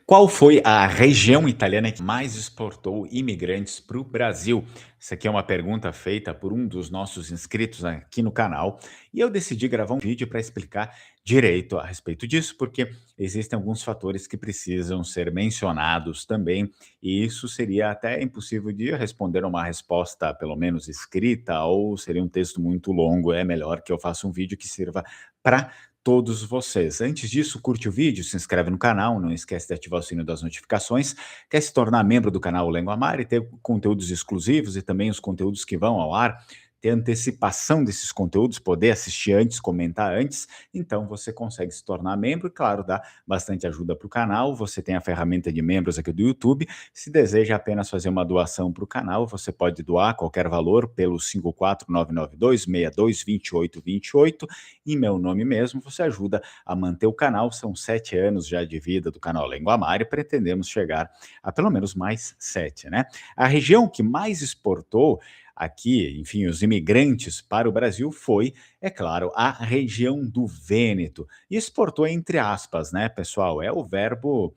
Qual foi a região italiana que mais exportou imigrantes para o Brasil? Essa aqui é uma pergunta feita por um dos nossos inscritos aqui no canal e eu decidi gravar um vídeo para explicar direito a respeito disso, porque existem alguns fatores que precisam ser mencionados também, e isso seria até impossível de responder uma resposta, pelo menos escrita, ou seria um texto muito longo. É melhor que eu faça um vídeo que sirva para todos vocês. Antes disso, curte o vídeo, se inscreve no canal, não esquece de ativar o sino das notificações. Quer se tornar membro do canal Lengo Amar e ter conteúdos exclusivos e também os conteúdos que vão ao ar, ter antecipação desses conteúdos, poder assistir antes, comentar antes, então você consegue se tornar membro e, claro, dá bastante ajuda para o canal. Você tem a ferramenta de membros aqui do YouTube. Se deseja apenas fazer uma doação para o canal, você pode doar qualquer valor pelo 54992622828 em meu nome mesmo. Você ajuda a manter o canal. São 7 anos já de vida do canal Lengo Amar e pretendemos chegar a pelo menos mais 7, né? A região que mais exportou aqui, enfim, os imigrantes para o Brasil foi, é claro, a região do Vêneto. E exportou entre aspas, né, pessoal? É o verbo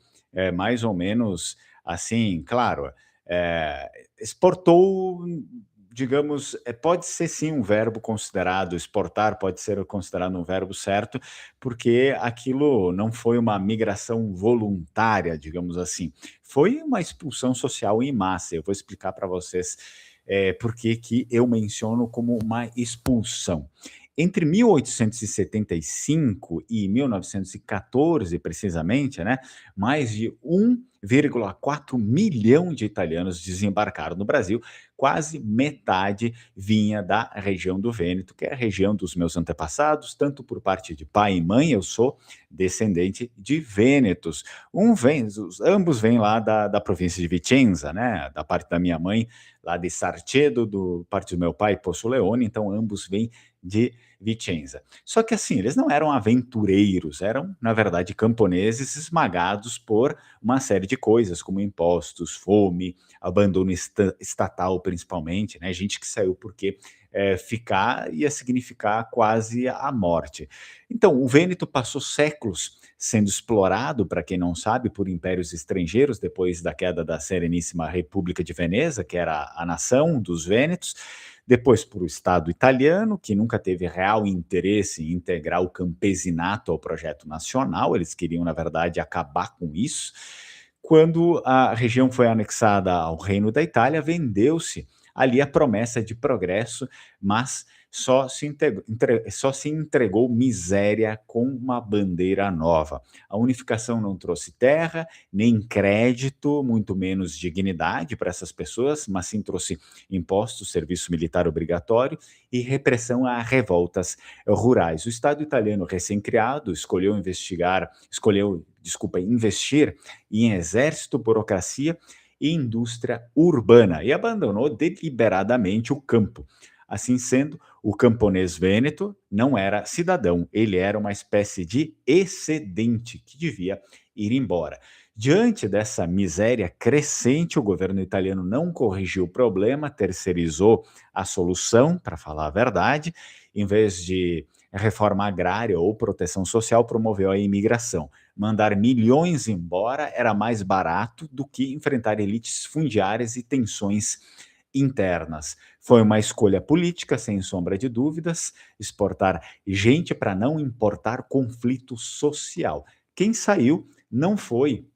mais ou menos assim, claro, exportou, digamos, pode ser sim um verbo considerado exportar, pode ser considerado um verbo certo, porque aquilo não foi uma migração voluntária, digamos assim. Foi uma expulsão social em massa. Eu vou explicar para vocês por que que eu menciono como uma expulsão. Entre 1875 e 1914, precisamente, né, mais de 1,4 milhão de italianos desembarcaram no Brasil. Quase metade vinha da região do Vêneto, que é a região dos meus antepassados, tanto por parte de pai e mãe. Eu sou descendente de vênetos. Ambos vêm lá da província de Vicenza, né, da parte da minha mãe, lá de Sarcedo, do parte do meu pai, Poço Leone, então ambos vêm de Vicenza. Só que assim, eles não eram aventureiros, eram, na verdade, camponeses esmagados por uma série de coisas, como impostos, fome, abandono estatal, principalmente, né? Gente que saiu porque ficar ia significar quase a morte. Então, o Vêneto passou séculos sendo explorado, para quem não sabe, por impérios estrangeiros, depois da queda da Sereníssima República de Veneza, que era a nação dos Vênetos, depois por o Estado italiano, que nunca teve real interesse em integrar o campesinato ao projeto nacional. Eles queriam, na verdade, acabar com isso. Quando a região foi anexada ao Reino da Itália, vendeu-se ali a promessa de progresso, mas só se entregou miséria com uma bandeira nova. A unificação não trouxe terra, nem crédito, muito menos dignidade para essas pessoas, mas sim trouxe impostos, serviço militar obrigatório e repressão a revoltas rurais. O Estado italiano recém-criado investir em exército, burocracia e indústria urbana e abandonou deliberadamente o campo. Assim sendo, o camponês vêneto não era cidadão, ele era uma espécie de excedente que devia ir embora. Diante dessa miséria crescente, o governo italiano não corrigiu o problema, terceirizou a solução, para falar a verdade, em vez de reforma agrária ou proteção social, promoveu a imigração. Mandar milhões embora era mais barato do que enfrentar elites fundiárias e tensões internas. Foi uma escolha política, sem sombra de dúvidas, exportar gente para não importar conflito social. Quem saiu não foi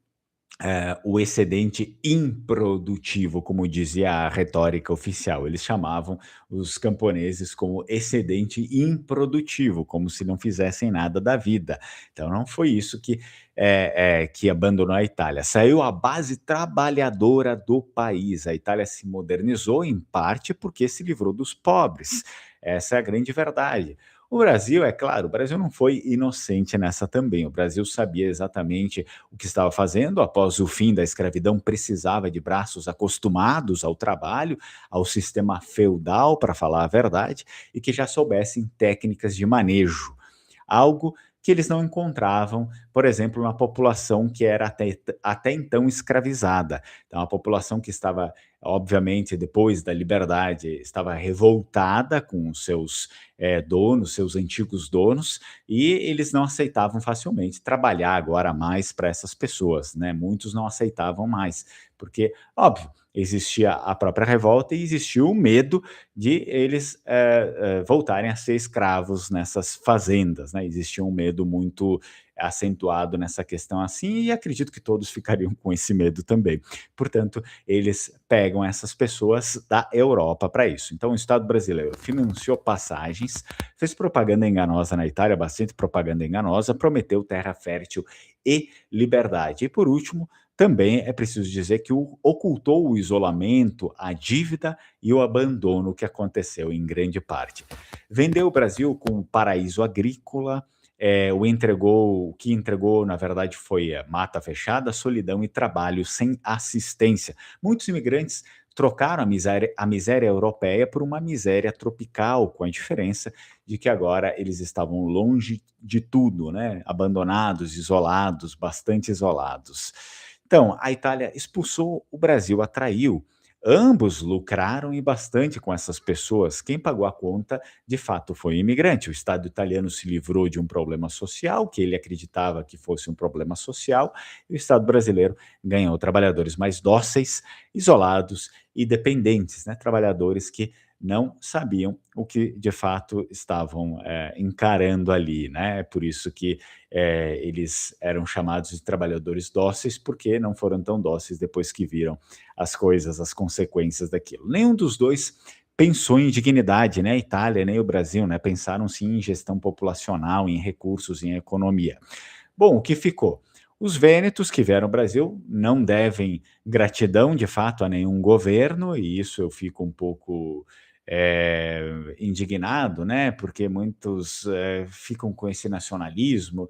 o excedente improdutivo, como dizia a retórica oficial. Eles chamavam os camponeses como excedente improdutivo, como se não fizessem nada da vida. Então não foi isso que abandonou a Itália. Saiu a base trabalhadora do país. A Itália se modernizou em parte porque se livrou dos pobres. Essa é a grande verdade. O Brasil, é claro, o Brasil não foi inocente nessa também. O Brasil sabia exatamente o que estava fazendo. Após o fim da escravidão, precisava de braços acostumados ao trabalho, ao sistema feudal, para falar a verdade, e que já soubessem técnicas de manejo. Algo que eles não encontravam por exemplo, na população que era até então escravizada. Então, a população que estava, obviamente, depois da liberdade, estava revoltada com os seus donos, seus antigos donos, e eles não aceitavam facilmente trabalhar agora mais para essas pessoas, né? Muitos não aceitavam mais, porque, óbvio, existia a própria revolta e existia o medo de eles voltarem a ser escravos nessas fazendas, né? Existia um medo muito acentuado nessa questão assim, e acredito que todos ficariam com esse medo também. Portanto, eles pegam essas pessoas da Europa para isso. Então, o Estado brasileiro financiou passagens, fez propaganda enganosa na Itália, bastante propaganda enganosa, prometeu terra fértil e liberdade. E por último, também é preciso dizer que ocultou o isolamento, a dívida e o abandono que aconteceu em grande parte. Vendeu o Brasil como paraíso agrícola, o que entregou, na verdade, foi mata fechada, solidão e trabalho sem assistência. Muitos imigrantes trocaram a miséria europeia por uma miséria tropical, com a diferença de que agora eles estavam longe de tudo, né? Abandonados, isolados, bastante isolados. Então, a Itália expulsou, o Brasil atraiu. Ambos lucraram e bastante com essas pessoas. Quem pagou a conta, de fato, foi o imigrante. O Estado italiano se livrou de um problema social, que ele acreditava que fosse um problema social, e o Estado brasileiro ganhou trabalhadores mais dóceis, isolados e dependentes, né? Trabalhadores que não sabiam o que de fato estavam encarando ali, né? É por isso que eles eram chamados de trabalhadores dóceis, porque não foram tão dóceis depois que viram as coisas, as consequências daquilo. Nenhum dos dois pensou em dignidade, né? A Itália nem o Brasil, né? Pensaram sim em gestão populacional, em recursos, em economia. Bom, o que ficou? Os vênetos que vieram ao Brasil não devem gratidão, de fato, a nenhum governo, e isso eu fico um pouco indignado, né? Porque muitos ficam com esse nacionalismo,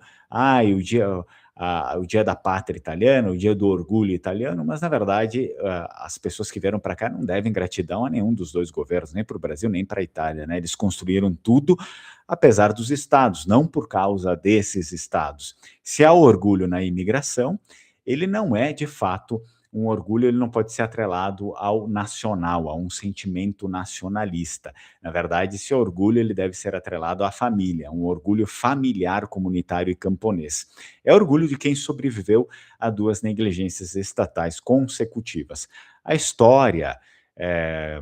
o dia da pátria italiana, o dia do orgulho italiano, mas na verdade as pessoas que vieram para cá não devem gratidão a nenhum dos dois governos, nem para o Brasil nem para a Itália, né? Eles construíram tudo apesar dos estados, não por causa desses estados. Se há orgulho na imigração, ele não é de fato um orgulho, ele não pode ser atrelado ao nacional, a um sentimento nacionalista. Na verdade, esse orgulho ele deve ser atrelado à família, um orgulho familiar, comunitário e camponês. É orgulho de quem sobreviveu a duas negligências estatais consecutivas. A história, é,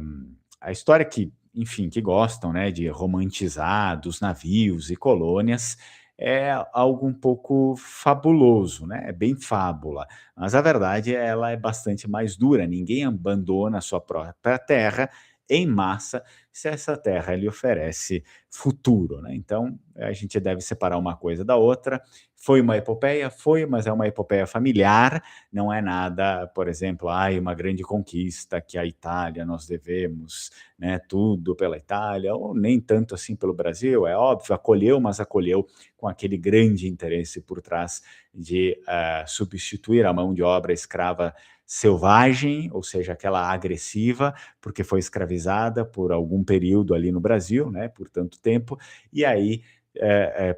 a história que, enfim, que gostam, né, de romantizar dos navios e colônias, é algo um pouco fabuloso, né? É bem fábula, mas a verdade ela é bastante mais dura. Ninguém abandona a sua própria terra em massa se essa terra lhe oferece futuro, né? Então a gente deve separar uma coisa da outra. Foi uma epopeia, foi, mas é uma epopeia familiar. Não é nada, por exemplo, uma grande conquista que a Itália nós devemos, né? Tudo pela Itália ou nem tanto assim pelo Brasil. É óbvio, acolheu, mas acolheu com aquele grande interesse por trás de substituir a mão de obra escrava selvagem, ou seja, aquela agressiva, porque foi escravizada por algum período ali no Brasil, né, por tanto tempo, e aí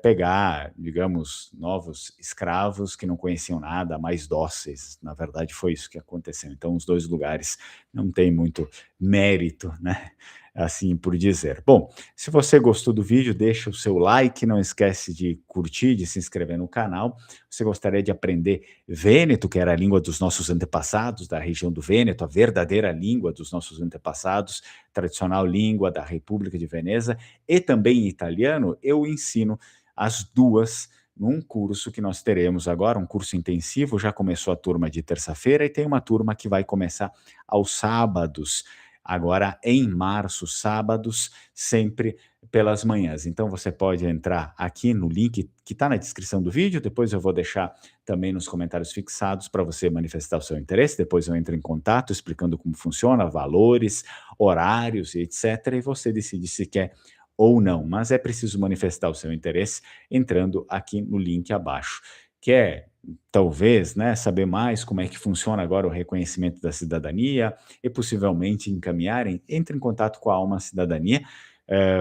pegar, digamos, novos escravos que não conheciam nada, mais dóceis. Na verdade, foi isso que aconteceu. Então, os dois lugares não têm muito mérito, né? Assim por dizer. Bom, se você gostou do vídeo, deixa o seu like, não esquece de curtir, de se inscrever no canal. Você gostaria de aprender Vêneto, que era a língua dos nossos antepassados, da região do Vêneto, a verdadeira língua dos nossos antepassados, tradicional língua da República de Veneza, e também italiano, eu ensino as duas num curso que nós teremos agora, um curso intensivo. Já começou a turma de terça-feira e tem uma turma que vai começar aos sábados, agora em março, sábados, sempre pelas manhãs. Então você pode entrar aqui no link que está na descrição do vídeo, depois eu vou deixar também nos comentários fixados para você manifestar o seu interesse, depois eu entro em contato explicando como funciona, valores, horários e etc, e você decide se quer ou não, mas é preciso manifestar o seu interesse entrando aqui no link abaixo. Quer, talvez, né, saber mais como é que funciona agora o reconhecimento da cidadania e possivelmente encaminharem, entre em contato com a Alma Cidadania.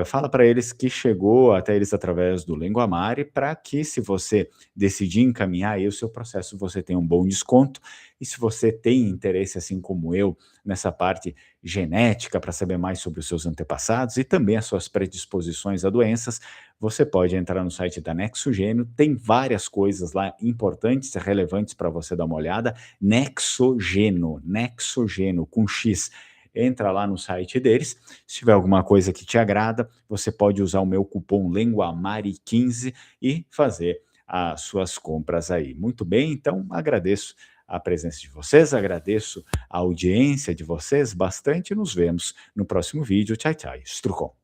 fala para eles que chegou até eles através do Lengoamare, para que se você decidir encaminhar aí o seu processo, você tenha um bom desconto. E se você tem interesse, assim como eu, nessa parte genética, para saber mais sobre os seus antepassados e também as suas predisposições a doenças, você pode entrar no site da Nexogênio, tem várias coisas lá importantes e relevantes para você dar uma olhada. Nexogeno, Nexogeno com X. Entra lá no site deles, se tiver alguma coisa que te agrada, você pode usar o meu cupom LenguaMari15 e fazer as suas compras aí. Muito bem, então agradeço a presença de vocês, agradeço a audiência de vocês bastante e nos vemos no próximo vídeo. Tchau, tchau. Strucon.